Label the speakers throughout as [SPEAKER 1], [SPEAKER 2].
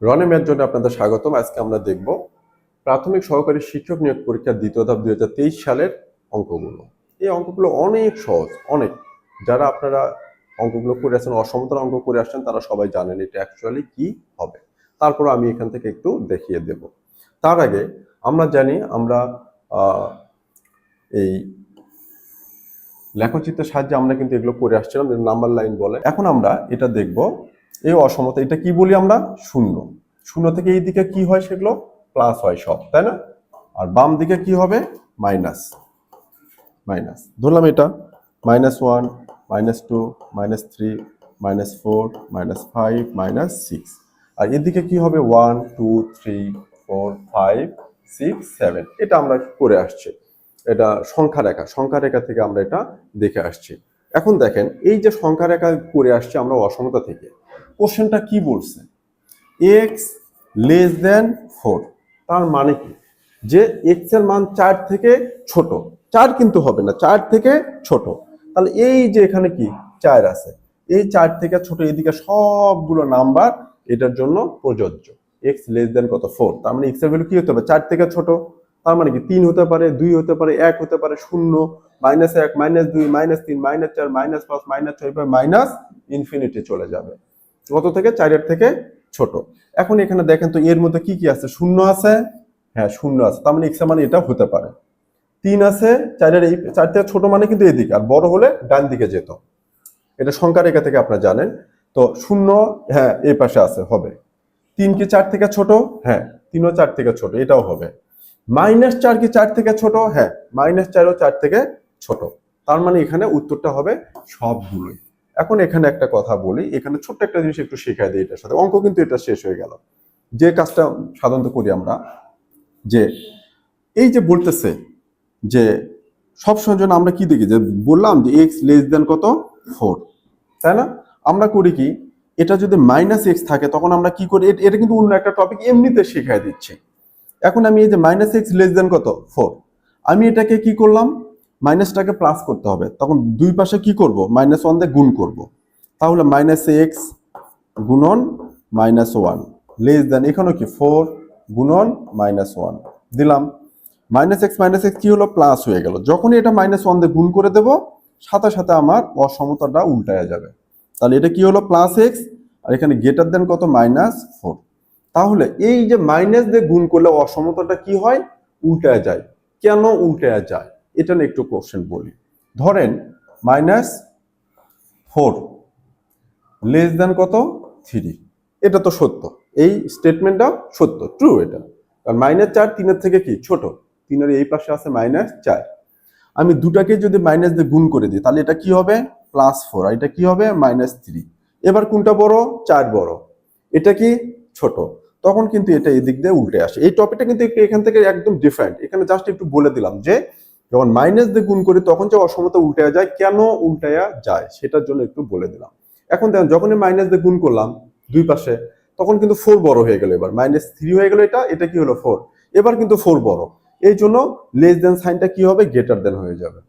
[SPEAKER 1] রনে math জোনে আপনাদের স্বাগতম। আজকে আমরা দেখব প্রাথমিক সহকারী শিক্ষক নিয়োগ পরীক্ষার দ্বিতীয় ধাপ 2023 সালের অঙ্কগুলো। এই অঙ্কগুলো অনেক সহজ, অনেক। যারা আপনারা অঙ্কগুলো করে আসছেন, অসমতার অঙ্ক করে আসছেন, তারা সবাই জানেন এটা অ্যাকচুয়ালি কি হবে। তারপর আমি এখান থেকে একটু দেখিয়ে দেব। তার আগে আমরা জানি আমরা এই লেখচিত্রের সাহায্যে আমরা কিন্তু এগুলো করে আসছিলাম, নাম্বার লাইন বলে। এখন আমরা এটা দেখব, এই অসমতা এটা কি বলি আমরা? শূন্য। শূন্য থেকে এই দিকে কি হয়? সেগুলো প্লাস হয় সব, তাই না? আর বাম দিকে কি হবে? মাইনাস। মাইনাস ধরলাম এটা -1, -2, -3, -4, -5, -6। আর এদিকে কি হবে? 1, 2, 3, 4, 5, 6, 7। এটা আমরা করে আসছি। এটা সংখ্যা রেখা থেকে আমরা এটা দেখে আসছি। এখন দেখেন, এই যে সংখ্যা রেখা করে আসছি আমরা অসমতা থেকে, কোশ্চেনটা কি বলছে? X less than 4। তার মানে কি? যে এক্স এর মান 4 থেকে ছোট। 4 কিন্তু হবে না, 4 থেকে ছোট। তাহলে এই যে এখানে কি 4 আছে, এই 4 থেকে ছোট এদিকে সবগুলো নাম্বার এটার জন্য প্রযোজ্য। এক্স লেস দেন কত? 4। তার মানে এক্স এর ভ্যালু কি হতে হবে? 4 থেকে ছোট। তার মানে কি 3 হতে পারে, 2 হতে পারে, 1 হতে পারে, 0, -1, -2, -3, -4, -5, -6, মাইনাস ইনফিনিটি চলে যাবে। কত থেকে? 4 এর থেকে ছোট। এখন এখানে দেখেন তো এর মধ্যে কি কি আছে? 0 আছে, হ্যাঁ 0 আছে, তার মানে এক্স এর মানে এটা হতে পারে। 3 আছে, 4 এর এই 4 থেকে ছোট মানে কিন্তু এদিকে, আর বড় হলে ডান দিকে যেত। এটা সংখ্যা রেখা থেকে আপনারা জানেন। তো 0, হ্যাঁ এই পাশে আছে, হবে। 3 কি 4 থেকে ছোট? হ্যাঁ 3ও 4 থেকে ছোট, এটাও হবে। -4 কি 4 থেকে ছোট? হ্যাঁ -4ও 4 থেকে ছোট। তার মানে এখানে উত্তরটা হবে সবগুলোই। এখন এখানে একটা কথা বলি, এখানে ছোট্ট একটা জিনিস একটু শেখাই দিই এটার সাথে। অঙ্ক কিন্তু এটা শেষ হয়ে গেল। যে কাজটা সাধারণত করি আমরা, যে এই যে বলতেছে যে সবসময় জন্য আমরা কি দেখি, যে বললাম যে এক্স লেস দেন কত? 4, তাই না? আমরা করি কি, এটা যদি -x থাকে তখন আমরা কি করি? এটা কিন্তু অন্য একটা টপিক, এমনিতে শেখাই দিচ্ছি। এখন আমি এই যে -x লেস দেন কত? 4, আমি এটাকে কি করলাম? মাইনাসটাকে প্লাস করতে হবে, তখন দুই পাশে কি করব? -1 দিয়ে গুণ করব। তাহলে -x গুণন -1 লেস দেন, এখানেও কি 4 গুণন -1 দিলাম। -x কি হলো? প্লাস হয়ে গেল। যখনই এটা -1 দিয়ে গুণ করে দেব, সাথে সাথে আমার অসমতাটা উল্টায়া যাবে। তাহলে এটা কি হলো? +x, আর এখানে গ্রেটার দেন কত? -4। তাহলে এই যে মাইনাস দিয়ে গুণ করলে অসমতাটা কি হয়? উল্টায়া যায়। কেন উল্টায়া যায় এটা নিয়ে একটু কোশ্চেন বলি। ধরেন -4 লেস দেন কত? 3। এটা তো সত্য, এই স্টেটমেন্টটা সত্য, ট্রু এটা। কারণ -4 3 থেকে কি ছোট, 3 এর এই পাশে আছে -4। আমি দুটাকে যদি মাইনাস দিয়ে গুণ করে দিই, তাহলে এটা কি হবে? +4, আর এটা কি হবে? -3। এবার কোনটা বড়? 4 বড়, এটা কি ছোট। তখন কিন্তু এটা এদিক দিয়ে উল্টে আসে। এই টপিকটা কিন্তু এখান থেকে একদম ডিফারেন্ট। এখানে জাস্ট একটু বলে দিলাম যে যখন মাইনাস দিয়ে গুণ করি তখন যে অসমতা উল্টায়া যায়, কেন উল্টায়া যায় সেটার জন্য একটু বলে দিলাম। এখন দেখেন, যখনই মাইনাস দিয়ে গুণ করলাম দুই পাশে, তখন কিন্তু 4 বড় হয়ে গেল। এবার -3 হয়ে গেল, এটা কি হলো? 4। এবার কিন্তু 4 বড়, এই জন্য লেস দেন সাইনটা কি হবে? গ্রেটার দেন হয়ে যাবে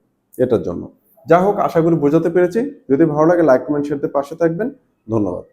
[SPEAKER 1] এটার জন্য। যা হোক, আশা করি বোঝাতে পেরেছি। যদি ভালো লাগে লাইক, কমেন্ট, শেয়ার দিয়ে পাশে থাকবেন। ধন্যবাদ।